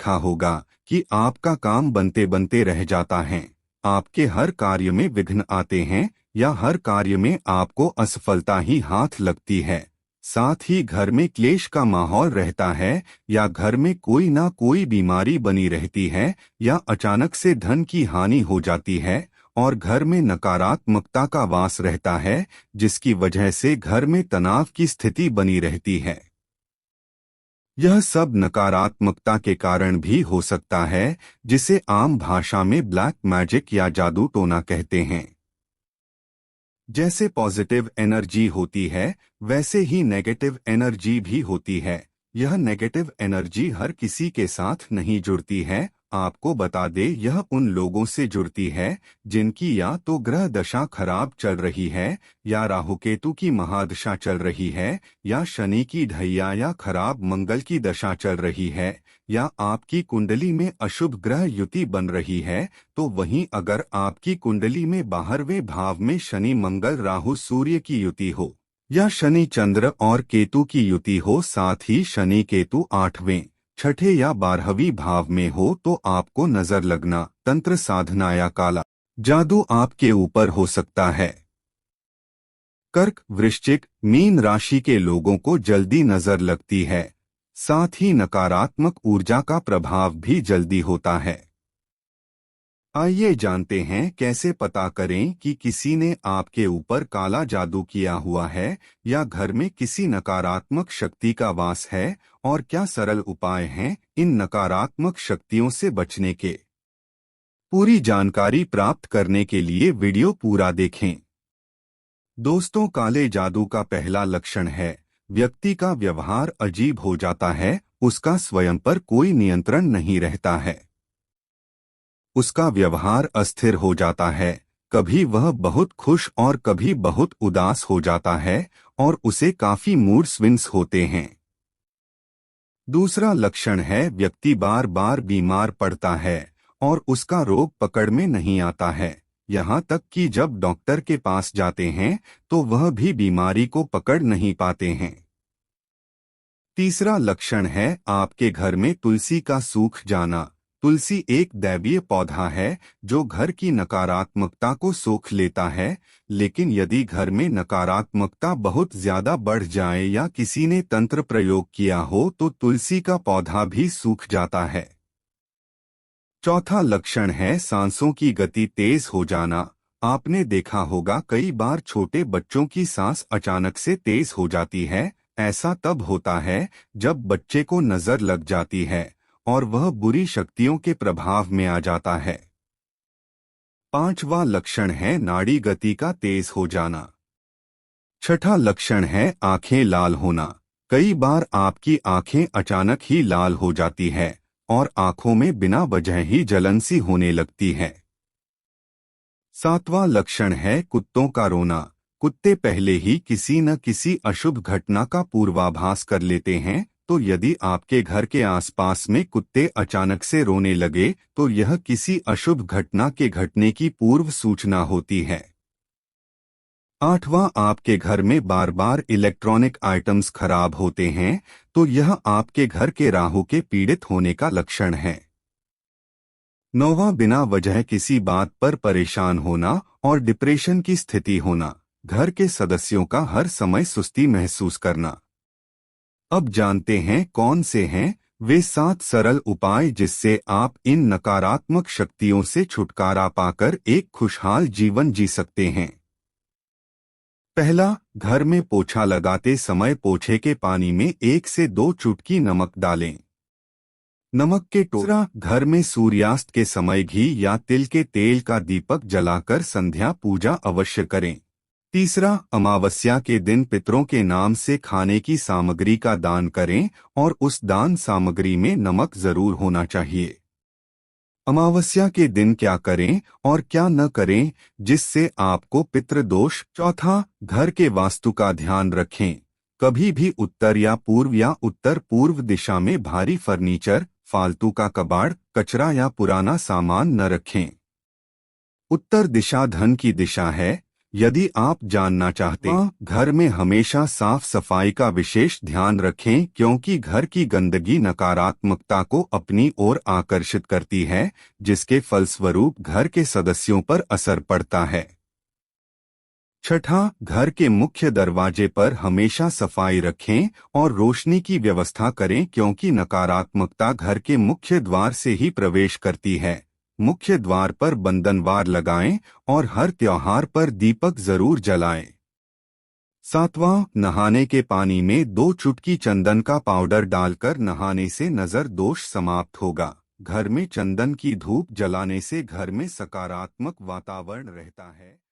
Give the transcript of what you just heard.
देखा होगा कि आपका काम बनते बनते रह जाता है, आपके हर कार्य में विघ्न आते हैं या हर कार्य में आपको असफलता ही हाथ लगती है। साथ ही घर में क्लेश का माहौल रहता है या घर में कोई ना कोई बीमारी बनी रहती है या अचानक से धन की हानि हो जाती है और घर में नकारात्मकता का वास रहता है, जिसकी वजह से घर में तनाव की स्थिति बनी रहती है। यह सब नकारात्मकता के कारण भी हो सकता है, जिसे आम भाषा में ब्लैक मैजिक या जादू टोना कहते हैं। जैसे पॉजिटिव एनर्जी होती है, वैसे ही नेगेटिव एनर्जी भी होती है। यह नेगेटिव एनर्जी हर किसी के साथ नहीं जुड़ती है। आपको बता दे, यह उन लोगों से जुड़ती है जिनकी या तो ग्रह दशा खराब चल रही है, या राहु केतु की महादशा चल रही है, या शनि की ढैया या खराब मंगल की दशा चल रही है, या आपकी कुंडली में अशुभ ग्रह युति बन रही है। तो वहीं अगर आपकी कुंडली में 12वें भाव में शनि मंगल राहु सूर्य की युति हो, या शनि चंद्र और केतु की युति हो, साथ ही शनि केतु 8वें, 6ठे या 12वीं भाव में हो, तो आपको नजर लगना, तंत्र साधना या काला जादू आपके ऊपर हो सकता है। कर्क, वृश्चिक, मीन राशि के लोगों को जल्दी नजर लगती है, साथ ही नकारात्मक ऊर्जा का प्रभाव भी जल्दी होता है। आइए जानते हैं कैसे पता करें कि किसी ने आपके ऊपर काला जादू किया हुआ है या घर में किसी नकारात्मक शक्ति का वास है, और क्या सरल उपाय हैं इन नकारात्मक शक्तियों से बचने के। पूरी जानकारी प्राप्त करने के लिए वीडियो पूरा देखें। दोस्तों, काले जादू का पहला लक्षण है व्यक्ति का व्यवहार अजीब हो जाता है, उसका स्वयं पर कोई नियंत्रण नहीं रहता है। उसका व्यवहार अस्थिर हो जाता है, कभी वह बहुत खुश और कभी बहुत उदास हो जाता है, और उसे काफी मूड स्विंग्स होते हैं। दूसरा लक्षण है व्यक्ति बार बार बीमार पड़ता है और उसका रोग पकड़ में नहीं आता है, यहाँ तक कि जब डॉक्टर के पास जाते हैं तो वह भी बीमारी को पकड़ नहीं पाते हैं। तीसरा लक्षण है आपके घर में तुलसी का सूख जाना। तुलसी एक दैवीय पौधा है जो घर की नकारात्मकता को सोख लेता है, लेकिन यदि घर में नकारात्मकता बहुत ज्यादा बढ़ जाए या किसी ने तंत्र प्रयोग किया हो तो तुलसी का पौधा भी सूख जाता है। चौथा लक्षण है सांसों की गति तेज हो जाना। आपने देखा होगा कई बार छोटे बच्चों की सांस अचानक से तेज हो जाती है। ऐसा तब होता है जब बच्चे को नजर लग जाती है और वह बुरी शक्तियों के प्रभाव में आ जाता है। पांचवा लक्षण है नाड़ी गति का तेज हो जाना। छठा लक्षण है आंखें लाल होना। कई बार आपकी आंखें अचानक ही लाल हो जाती है और आंखों में बिना वजह ही जलन सी होने लगती है। सातवां लक्षण है कुत्तों का रोना। कुत्ते पहले ही किसी न किसी अशुभ घटना का पूर्वाभास कर लेते हैं, तो यदि आपके घर के आसपास में कुत्ते अचानक से रोने लगे तो यह किसी अशुभ घटना के घटने की पूर्व सूचना होती है। आठवां, आपके घर में बार बार इलेक्ट्रॉनिक आइटम्स खराब होते हैं, तो यह आपके घर के राहु के पीड़ित होने का लक्षण है। नौवां, बिना वजह किसी बात पर परेशान होना और डिप्रेशन की स्थिति होना। घर के सदस्यों का हर समय सुस्ती महसूस करना। अब जानते हैं कौन से हैं वे 7 सरल उपाय जिससे आप इन नकारात्मक शक्तियों से छुटकारा पाकर एक खुशहाल जीवन जी सकते हैं। पहला, घर में पोछा लगाते समय पोछे के पानी में 1 से 2 चुटकी नमक डालें। नमक के टोकरा, घर में सूर्यास्त के समय घी या तिल के तेल का दीपक जलाकर संध्या पूजा अवश्य करें। तीसरा, अमावस्या के दिन पितरों के नाम से खाने की सामग्री का दान करें और उस दान सामग्री में नमक जरूर होना चाहिए। अमावस्या के दिन क्या करें और क्या न करें जिससे आपको पितृदोष। चौथा, घर के वास्तु का ध्यान रखें। कभी भी उत्तर या उत्तर पूर्व दिशा में भारी फर्नीचर, फालतू का कबाड़, कचरा या पुराना सामान न रखें। उत्तर दिशा धन की दिशा है, यदि आप जानना चाहते हैं, घर में हमेशा साफ सफाई का विशेष ध्यान रखें क्योंकि घर की गंदगी नकारात्मकता को अपनी ओर आकर्षित करती है, जिसके फलस्वरूप घर के सदस्यों पर असर पड़ता है। छठा, घर के मुख्य दरवाजे पर हमेशा सफाई रखें और रोशनी की व्यवस्था करें क्योंकि नकारात्मकता घर के मुख्य द्वार से ही प्रवेश करती है। मुख्य द्वार पर बंधनवार लगाएं और हर त्योहार पर दीपक जरूर जलाएं। सातवां, नहाने के पानी में 2 चुटकी चंदन का पाउडर डालकर नहाने से नजर दोष समाप्त होगा। घर में चंदन की धूप जलाने से घर में सकारात्मक वातावरण रहता है।